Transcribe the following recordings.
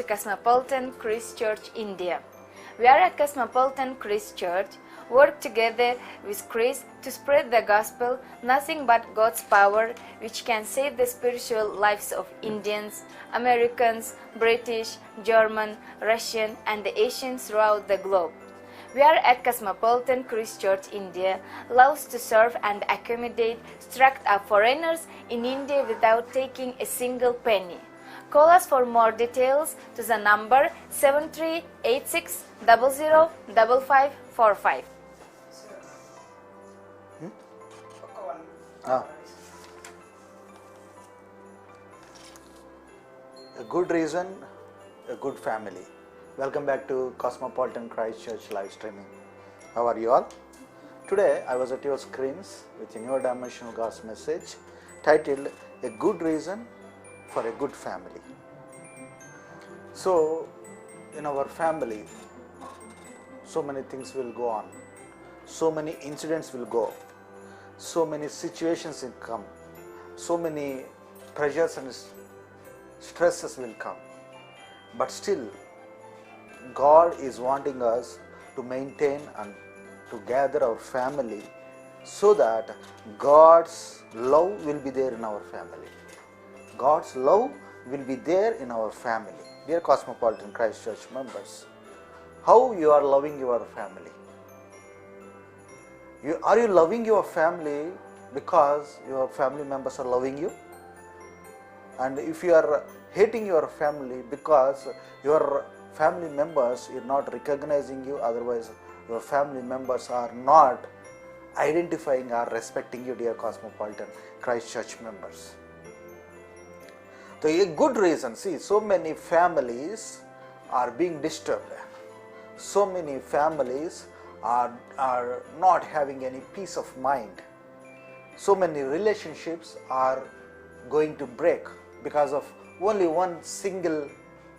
Cosmopolitan Christ Church, India. We are a Cosmopolitan Christ Church, work together with Christ to spread the gospel, nothing but God's power, which can save the spiritual lives of Indians, Americans, British, German, Russian, and the Asians throughout the globe. We are at Cosmopolitan Christ Church, India, loves to serve and accommodate struck up foreigners in India without taking a single penny. Call us for more details to the number 7386005545. A good reason, a good family. Welcome back to Cosmopolitan Christ Church live streaming. How are you all? Today I was at your screens with a new dimensional God's message titled A Good Reason for a Good Family. So in our family, so many things will go on, so many incidents will go, so many situations will come, so many pressures and stresses will come, but still God is wanting us to maintain and to gather our family so that God's love will be there in our family. God's love will be there in our family. Dear Cosmopolitan Christ Church members, how you are loving your family? Are you loving your family because your family members are loving you? And if you are hating your family because your family members are not recognizing you, otherwise your family members are not identifying or respecting you, dear Cosmopolitan Christ Church members. So a good reason, see, so many families are being disturbed. So many families are not having any peace of mind. So many relationships are going to break because of only one single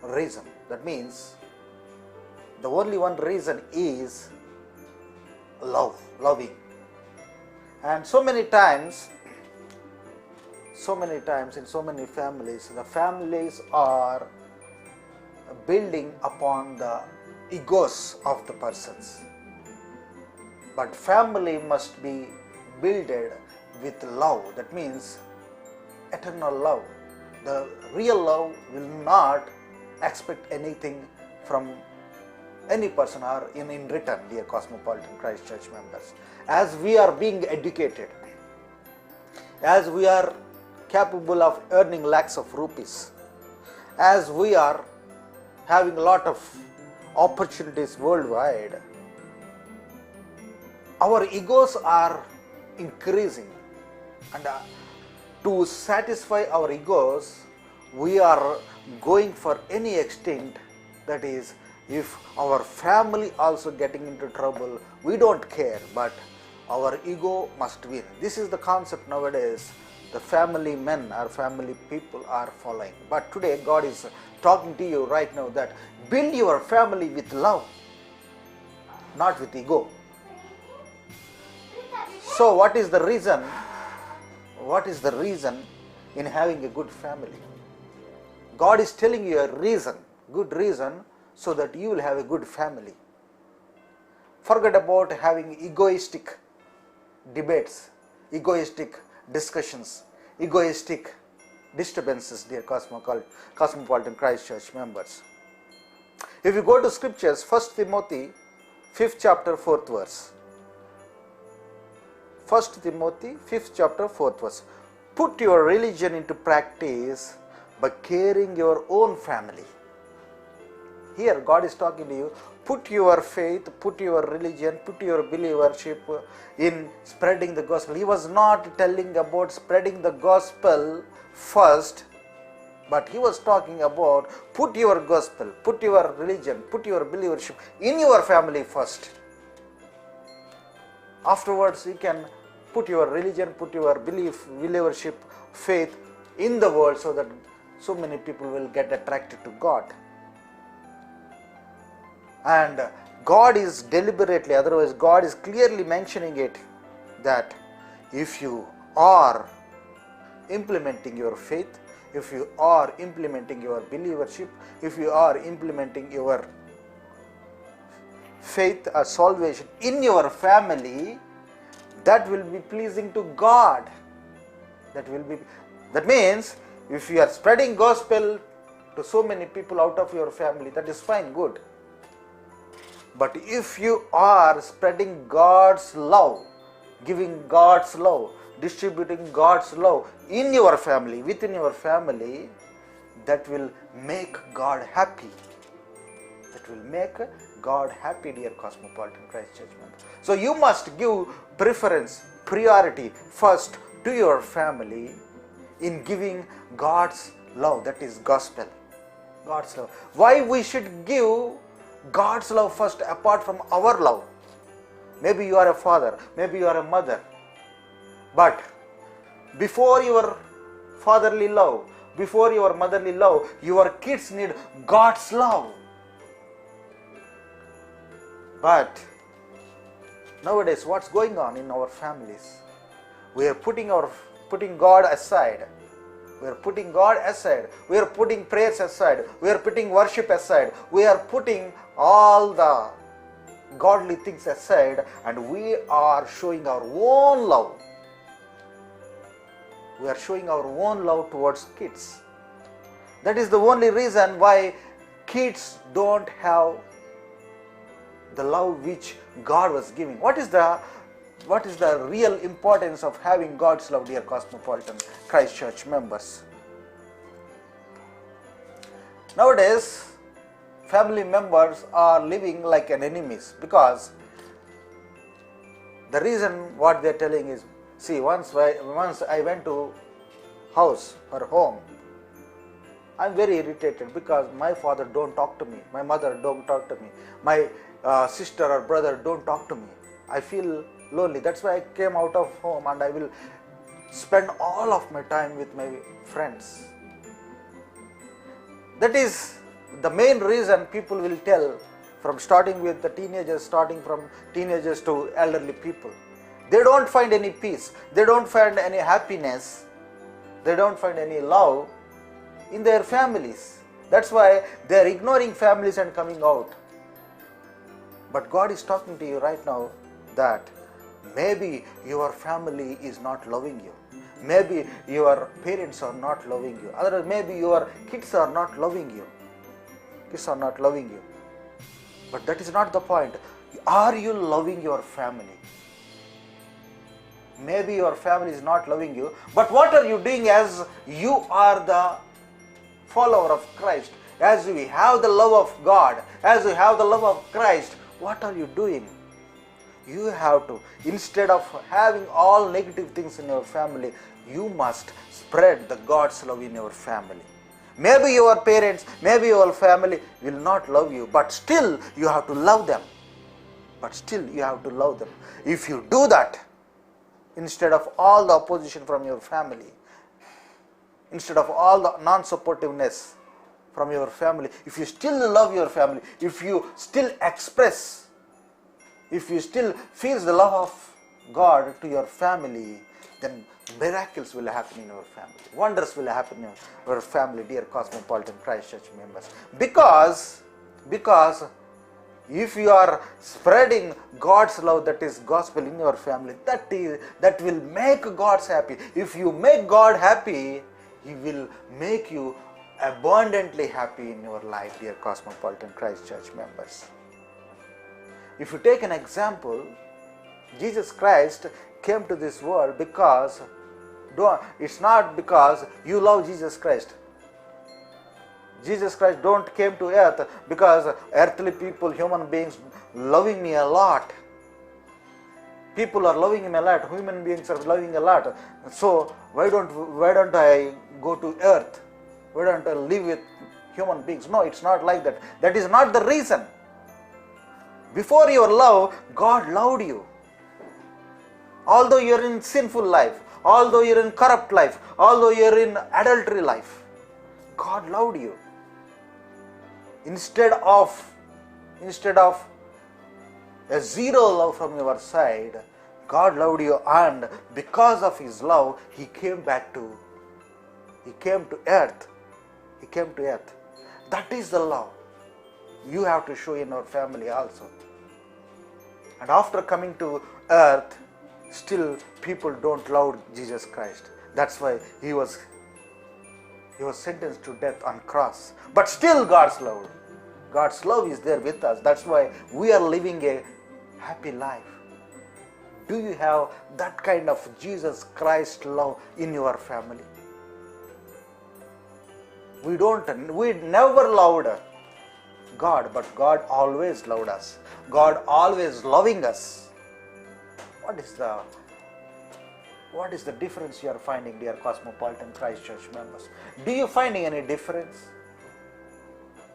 reason. That means the only one reason is loving. And so many times in so many families, the families are building upon the egos of the persons. But family must be builded with love. That means eternal love. The real love will not expect anything from any person or in return, dear Cosmopolitan Christ Church members. As we are being educated, as we are capable of earning lakhs of rupees, as we are having a lot of opportunities worldwide, our egos are increasing, and to satisfy our egos, we are going for any extent. That is, if our family also getting into trouble, we don't care, but our ego must win. This is the concept nowadays the family men or family people are following. But today God is talking to you right now that build your family with love, not with ego. So what is the reason? What is the reason in having a good family? God is telling you a reason, good reason, so that you will have a good family. Forget about having egoistic debates, egoistic discussions, egoistic disturbances, dear Cosmopolitan Christ Church members. If you go to scriptures, 1 Timothy 5th chapter 4th verse. 1 Timothy 5th chapter 4th verse. Put your religion into practice by caring your own family. Here God is talking to you. Put your faith, put your religion, put your believership in spreading the gospel. He was not telling about spreading the gospel first, but he was talking about put your gospel, put your religion, put your believership in your family first. Afterwards, you can put your religion, put your believership, faith in the world, so that so many people will get attracted to God. And God is deliberately, otherwise God is clearly mentioning it, that if you are implementing your faith, if you are implementing your believership, if you are implementing your faith or salvation in your family, that will be pleasing to God. That means if you are spreading gospel to so many people out of your family, that is fine, good. But if you are spreading God's love, giving God's love, distributing God's love in your family, within your family, that will make God happy. That will make God happy, dear Cosmopolitan Christ Church members. So you must give preference, priority first to your family in giving God's love, that is gospel. God's love. Why we should give God's love first apart from our love? Maybe you are a father, maybe you are a mother, but before your fatherly love, before your motherly love, your kids need God's love. But nowadays, what's going on in our families? We are putting God aside. We are putting God aside. We are putting prayers aside. We are putting worship aside. We are putting all the godly things aside, and we are showing our own love. We are showing our own love towards kids. That is the only reason why kids don't have the love which God was giving. What is the real importance of having God's love, dear Cosmopolitan Christ Church members? Nowadays, family members are living like an enemies, because the reason what they are telling is, see, once I went to house or home, I am very irritated because my father don't talk to me, my mother don't talk to me, my sister or brother don't talk to me. I feel lonely. That's why I came out of home and I will spend all of my time with my friends. That is the main reason people will tell, from starting with the teenagers, starting from teenagers to elderly people. They don't find any peace, they don't find any happiness, they don't find any love in their families. That's why they are ignoring families and coming out. But God is talking to you right now that maybe your family is not loving you. Maybe your parents are not loving you. Otherwise, maybe your kids are not loving you. Kids are not loving you. But that is not the point. Are you loving your family? Maybe your family is not loving you, but what are you doing as you are the follower of Christ? As we have the love of God, as we have the love of Christ, what are you doing? You have to, instead of having all negative things in your family, you must spread the God's love in your family. Maybe your parents, maybe your family will not love you, but still you have to love them. If you do that, instead of all the opposition from your family, instead of all the non-supportiveness from your family, if you still love your family, if you still express, if you still feel the love of God to your family, then miracles will happen in your family. Wonders will happen in your family, dear Cosmopolitan Christ Church members. Because if you are spreading God's love, that is gospel, in your family, that will make God happy. If you make God happy, He will make you abundantly happy in your life, dear Cosmopolitan Christ Church members. If you take an example, Jesus Christ came to this world because, it's not because you love Jesus Christ. Jesus Christ don't came to earth because earthly people, human beings, loving me a lot. People are loving him a lot. Human beings are loving a lot. So why don't I go to earth? Why don't I live with human beings? No, it's not like that. That is not the reason. Before your love, God loved you. Although you're in sinful life, although you're in corrupt life, although you're in adultery life, God loved you. Instead of a zero love from your side, God loved you, and because of His love, He came back to He came to earth. He came to earth. That is the love you have to show in our family also. And after coming to earth, still people don't love Jesus Christ. That's why he was sentenced to death on cross. But still God's love is there with us. That's why we are living a happy life. Do you have that kind of Jesus Christ love in your family? We never loved God, but God always loved us. God always loving us. What is the difference you are finding, dear Cosmopolitan Christ Church members? Do you finding any difference?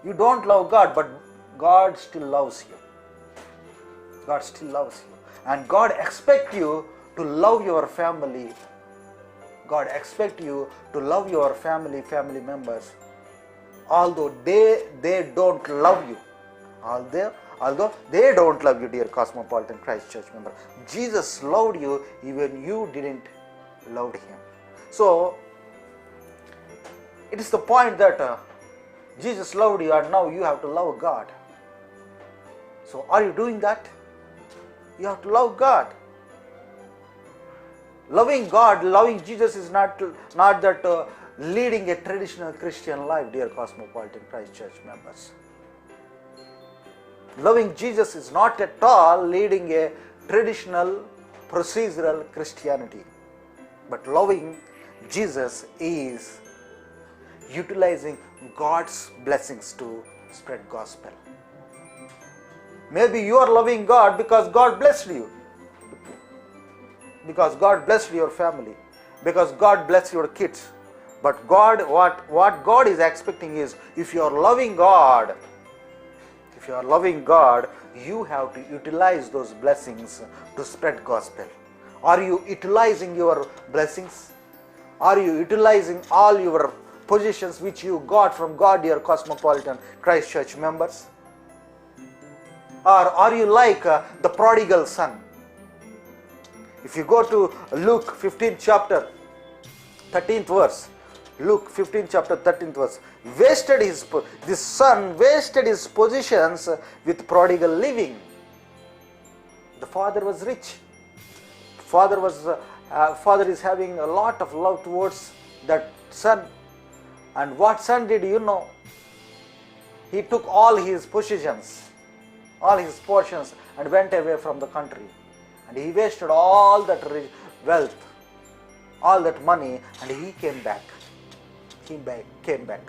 You don't love God, but God still loves you. God still loves you. And God expects you to love your family. God expects you to love your family members. Although they don't love you. Although they don't love you, dear Cosmopolitan Christ Church member. Jesus loved you even you didn't love him. So, it is the point that Jesus loved you and now you have to love God. So, are you doing that? You have to love God. Loving God, loving Jesus is not that leading a traditional Christian life, dear Cosmopolitan Christ Church members. Loving Jesus is not at all leading a traditional procedural Christianity. But loving Jesus is utilizing God's blessings to spread gospel. Maybe you are loving God because God blessed you. Because God blessed your family. Because God blessed your kids. But God, what God is expecting is, if you are loving God, you have to utilize those blessings to spread gospel. Are you utilizing your blessings? Are you utilizing all your positions which you got from God, dear Cosmopolitan Christ Church members? Or are you like the prodigal son? If you go to Luke 15 chapter 13th verse, Luke 15 chapter 13th verse, this son wasted his positions with prodigal living. The father was rich. Father is having a lot of love towards that son. And what son did you know? He took all his possessions, all his portions, and went away from the country. And he wasted all that wealth, all that money, and he came back. He came back.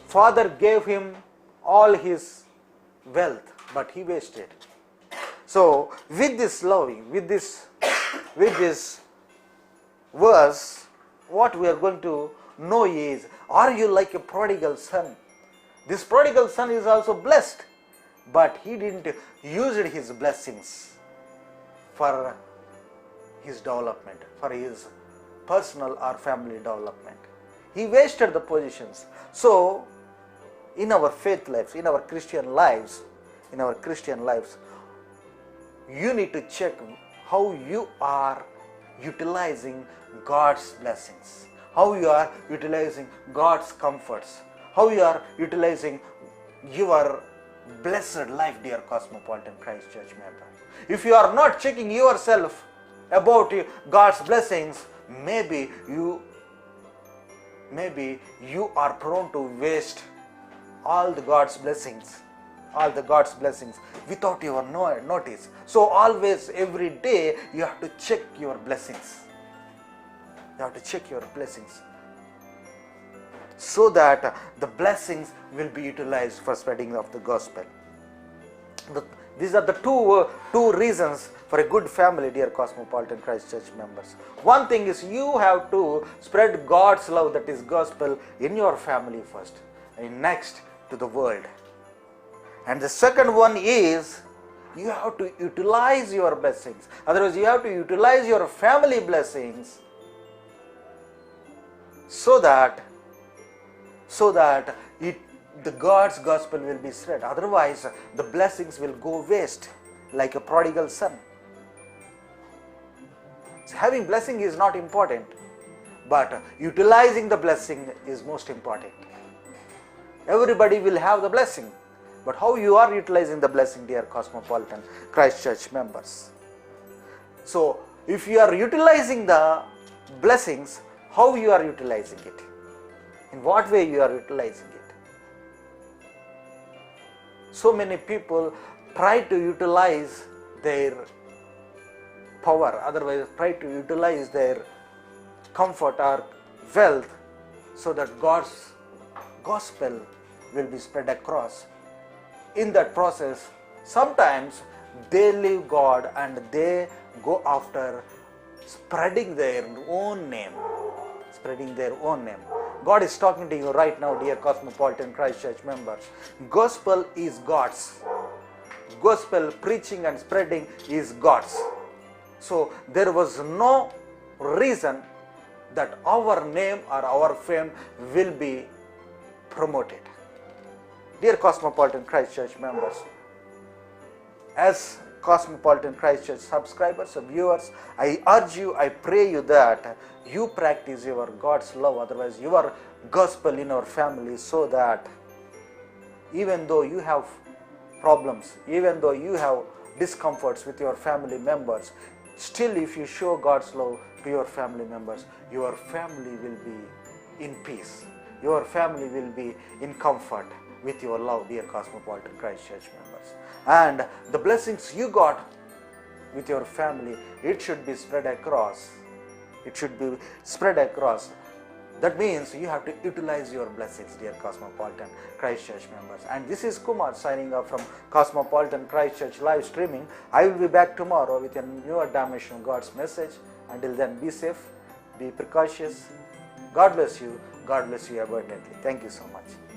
Father gave him all his wealth, but he wasted. So, with this loving, with this verse, what we are going to know is, are you like a prodigal son? This prodigal son is also blessed, but he didn't use his blessings for his development, for his personal or family development. He wasted the positions. So, in our faith lives, in our Christian lives, you need to check how you are utilizing God's blessings, how you are utilizing God's comforts, how you are utilizing your blessed life, dear Cosmopolitan Christ Church member. If you are not checking yourself about God's blessings, maybe you are prone to waste all the God's blessings without your notice. So always, every day, you have to check your blessings. You have to check your blessings so that the blessings will be utilized for spreading of the gospel. These are the two reasons for a good family, dear Cosmopolitan Christ Church members. One thing is, you have to spread God's love, that is gospel, in your family first, and next to the world. And the second one is, you have to utilize your blessings. Otherwise, you have to utilize your family blessings so that the God's gospel will be spread. Otherwise, the blessings will go waste like a prodigal son. So having blessing is not important, but utilizing the blessing is most important. Everybody will have the blessing, but how you are utilizing the blessing, dear Cosmopolitan Christ Church members. So, if you are utilizing the blessings, how you are utilizing it? In what way you are utilizing it? So many people try to utilize their power, otherwise try to utilize their comfort or wealth so that God's gospel will be spread across. In that process, sometimes they leave God and they go after spreading their own name. Spreading their own name. God is talking to you right now, dear Cosmopolitan Christ Church members. Gospel is God's. Gospel preaching and spreading is God's. So there was no reason that our name or our fame will be promoted. Dear Cosmopolitan Christ Church members, as Cosmopolitan Christ Church subscribers or viewers, I urge you, I pray you that you practice your God's love, otherwise your gospel in our family, so that even though you have problems, even though you have discomforts with your family members, still if you show God's love to your family members, your family will be in peace. Your family will be in comfort with your love, dear Cosmopolitan Christ Church members. And the blessings you got with your family, it should be spread across. It should be spread across. That means you have to utilize your blessings, dear Cosmopolitan Christ Church members. And this is Kumar signing off from Cosmopolitan Christ Church live streaming. I will be back tomorrow with a newer dimension of God's message. Until then, be safe, be precautious. God bless you. God bless you abundantly. Thank you so much.